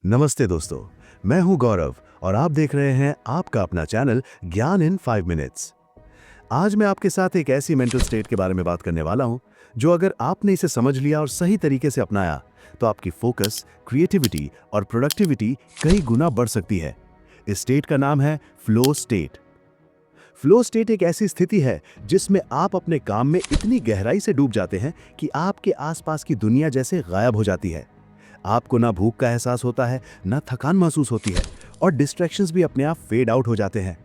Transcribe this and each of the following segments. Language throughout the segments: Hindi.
नमस्ते दोस्तों, मैं हूं गौरव और आप देख रहे हैं आपका अपना चैनल ज्ञान इन 5 मिनट्स। आज मैं आपके साथ एक ऐसी मेंटल स्टेट के बारे में बात करने वाला हूं, जो अगर आपने इसे समझ लिया और सही तरीके से अपनाया, तो आपकी फोकस, क्रिएटिविटी और प्रोडक्टिविटी कई गुना बढ़ सकती है। इस स्टेट का नाम है फ्लो स्टेट। फ्लो स्टेट एक ऐसी स्थिति है जिसमें आप अपने काम में इतनी गहराई से डूब जाते हैं कि आपके आसपास की दुनिया जैसे गायब हो जाती है। आपको ना भूख का एहसास होता है, ना थकान महसूस होती है और डिस्ट्रैक्शंस भी अपने आप फेड आउट हो जाते हैं।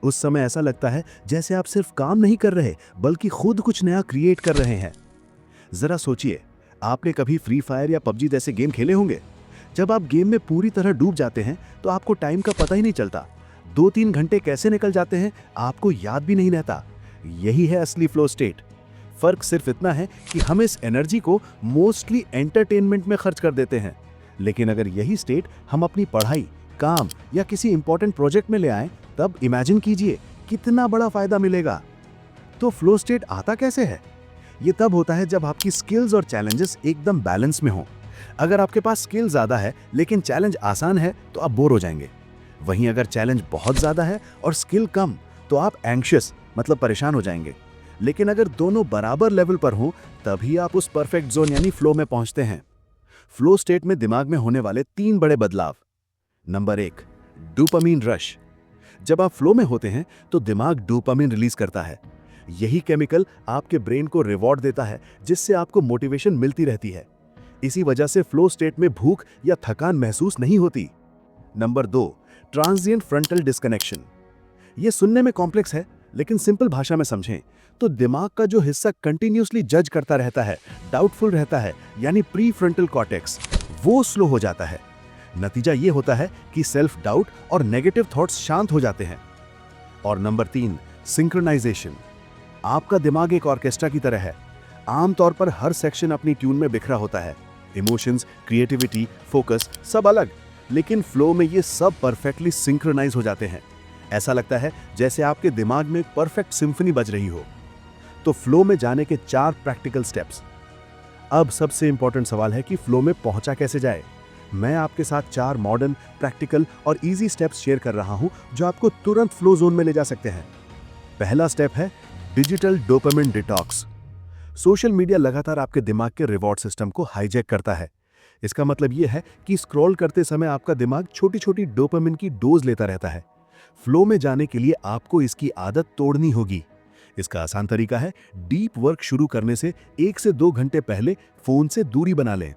उस समय ऐसा लगता है जैसे आप सिर्फ काम नहीं कर रहे, बल्कि खुद कुछ नया क्रिएट कर रहे हैं। जरा सोचिए, आपने कभी फ्री फायर या पबजी जैसे गेम खेले होंगे। जब आप गेम में पूरी तरह डूब जाते हैं तो आपको टाइम का पता ही नहीं चलता। 2-3 घंटे कैसे निकल जाते हैं आपको याद भी नहीं रहता। यही है असली फ्लो स्टेट। फर्क सिर्फ इतना है कि हम इस एनर्जी को मोस्टली एंटरटेनमेंट में खर्च कर देते हैं। लेकिन अगर यही स्टेट हम अपनी पढ़ाई, काम या किसी इंपॉर्टेंट प्रोजेक्ट में ले आए, तब इमेजिन कीजिए कितना बड़ा फायदा मिलेगा। तो फ्लो स्टेट आता कैसे है? ये तब होता है जब आपकी स्किल्स और चैलेंजेस एकदम बैलेंस में हों। अगर आपके पास स्किल ज्यादा है लेकिन चैलेंज आसान है, तो आप बोर हो जाएंगे। वहीं अगर चैलेंज बहुत ज्यादा है और स्किल कम, तो आप एंग्शियस मतलब परेशान हो जाएंगे। लेकिन अगर दोनों बराबर लेवल पर हों, तभी आप उस परफेक्ट जोन यानी फ्लो में पहुंचते हैं। फ्लो स्टेट में दिमाग में होने वाले 3 बड़े बदलाव। Number 1, dopamine rush. जब आप फ्लो में होते हैं तो दिमाग डोपामिन रिलीज करता है। यही केमिकल आपके ब्रेन को रिवॉर्ड देता है, जिससे आपको मोटिवेशन मिलती रहती है। इसी वजह से फ्लो स्टेट में भूख या थकान महसूस नहीं होती। Number 2, transient frontal disconnection. यह सुनने में कॉम्प्लेक्स है, लेकिन सिंपल भाषा में समझें तो दिमाग का जो हिस्सा कंटिन्यूअसली जज करता रहता है, डाउटफुल रहता है, यानी प्री फ्रंटल कॉर्टेक्स, वो स्लो हो जाता है। नतीजा ये होता है कि सेल्फ डाउट और नेगेटिव थॉट्स शांत हो जाते हैं। और नंबर 3, सिंक्रोनाइजेशन। आपका दिमाग एक ऑर्केस्ट्रा की तरह है। आमतौर पर हर सेक्शन अपनी ट्यून में बिखरा होता है। इमोशंस, क्रिएटिविटी, फोकस सब अलग, लेकिन फ्लो में ये सब परफेक्टली सिंक्रोनाइज हो जाते हैं। ऐसा लगता है जैसे आपके दिमाग में एक परफेक्ट सिम्फनी बज रही हो। तो फ्लो में जाने के 4 प्रैक्टिकल स्टेप्स। अब सबसे इंपॉर्टेंट सवाल है कि फ्लो में पहुंचा कैसे जाए। मैं आपके साथ 4 मॉडर्न, प्रैक्टिकल और इजी स्टेप्स शेयर कर रहा हूं, जो आपको तुरंत फ्लो जोन में ले जा सकते हैं। पहला स्टेप है digital dopamine detox. Social media लगातार आपके दिमाग के रिवॉर्ड सिस्टम को हाईजैक करता है। इसका मतलब यह है कि स्क्रॉल करते समय आपका दिमाग छोटी छोटी डोपामिन की डोज लेता रहता है। फ्लो में जाने के लिए आपको इसकी आदत तोड़नी होगी। इसका आसान तरीका है, डीप वर्क शुरू करने से 1 से 2 घंटे पहले फोन से दूरी बना लें।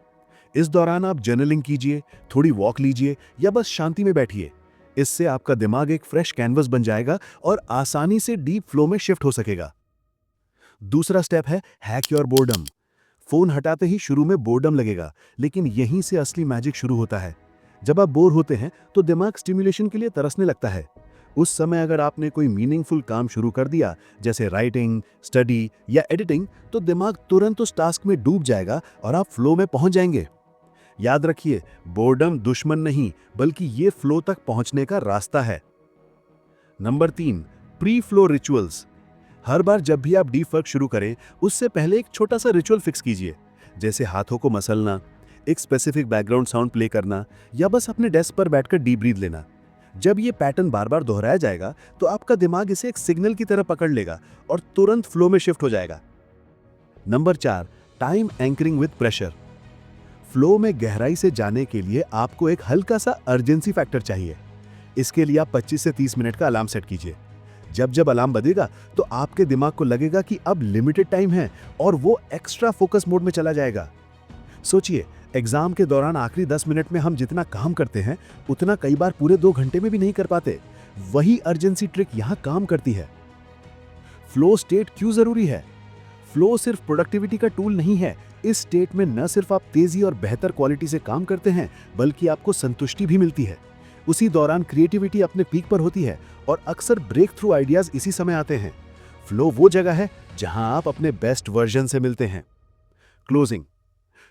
इस दौरान आप जर्नलिंग कीजिए, थोड़ी वॉक लीजिए या बस शांति में बैठिए। इससे आपका दिमाग एक फ्रेश कैनवस बन जाएगा और आसानी से डीप फ्लो में शिफ्ट हो सकेगा। दूसरा स्टेप है हैक योर बोर्डम। फोन हटाते ही शुरू में बोर्डम लगेगा, लेकिन यहीं से असली मैजिक शुरू होता है। जब आप बोर होते हैं तो दिमाग स्टिमुलेशन के लिए तरसने लगता है। उस समय अगर आपने कोई मीनिंगफुल काम शुरू कर दिया, जैसे राइटिंग, स्टडी या एडिटिंग, तो दिमाग तुरंत उस टास्क में डूब जाएगा और आप फ्लो में पहुंच जाएंगे। याद रखिए, बोर्डम दुश्मन नहीं, बल्कि ये फ्लो तक पहुंचने का रास्ता है। Number 3, pre flow rituals. हर बार जब भी आप डीप वर्क शुरू करें, उससे पहले एक छोटा सा रिचुअल फिक्स कीजिए, जैसे हाथों को मसलना, एक स्पेसिफिक बैकग्राउंड साउंड प्ले करना या बस अपने डेस्क पर बैठकर डीप ब्रीथ लेना। जब ये पैटर्न बार बार दोहराया जाएगा, तो आपका दिमाग इसे एक सिग्नल की तरह पकड़ लेगा और तुरंत फ्लो में शिफ्ट हो जाएगा। Number 4, time anchoring with pressure. Flow में गहराई से जाने के लिए आपको एक हल्का सा अर्जेंसी फैक्टर चाहिए। इसके लिए आप 25 से 30 मिनट का अलार्म सेट कीजिए। जब जब अलार्म बजेगा, तो आपके दिमाग को लगेगा कि अब लिमिटेड टाइम है और वो एक्स्ट्रा फोकस मोड में चला जाएगा। सोचिए, एग्जाम के दौरान आखिरी 10 मिनट में हम जितना काम करते हैं, उतना कई बार पूरे 2 घंटे में भी नहीं कर पाते। वही अर्जेंसी ट्रिक यहां काम करती है। फ्लो स्टेट क्यों जरूरी है? फ्लो सिर्फ प्रोडक्टिविटी का टूल नहीं है। इस स्टेट में न सिर्फ आप तेजी और बेहतर क्वालिटी से काम करते हैं, बल्कि आपको संतुष्टि भी मिलती है। उसी दौरान क्रिएटिविटी अपने पीक पर होती है और अक्सर ब्रेक थ्रू आइडियाज इसी समय आते हैं। फ्लो वो जगह है जहां आप अपने बेस्ट वर्जन से मिलते हैं। क्लोजिंग।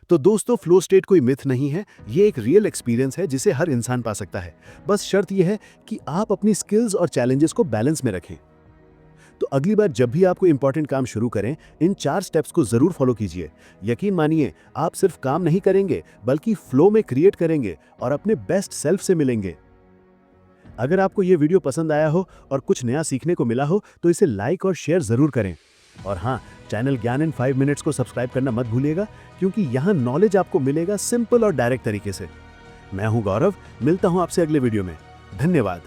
तो दोस्तों, फ्लो स्टेट कोई मिथ नहीं है, ये एक रियल एक्सपीरियंस है जिसे हर इंसान पा सकता है। बस शर्त यह है कि आप अपनी स्किल्स और चैलेंजेस को बैलेंस में रखें। तो अगली बार जब भी आपको इंपॉर्टेंट काम शुरू करें, इन 4 स्टेप्स को जरूर फॉलो कीजिए। यकीन मानिए, आप सिर्फ काम नहीं करेंगे बल्कि फ्लो में क्रिएट करेंगे और अपने बेस्ट सेल्फ से मिलेंगे। अगर आपको ये वीडियो पसंद आया हो और कुछ नया सीखने को मिला हो तो इसे लाइक और शेयर जरूर करें। और हाँ, चैनल ज्ञान इन 5 मिनट्स को सब्सक्राइब करना मत भूलिएगा, क्योंकि यहाँ नॉलेज आपको मिलेगा सिंपल और डायरेक्ट तरीके से। मैं हूँ गौरव, मिलता हूँ आपसे अगले वीडियो में। धन्यवाद।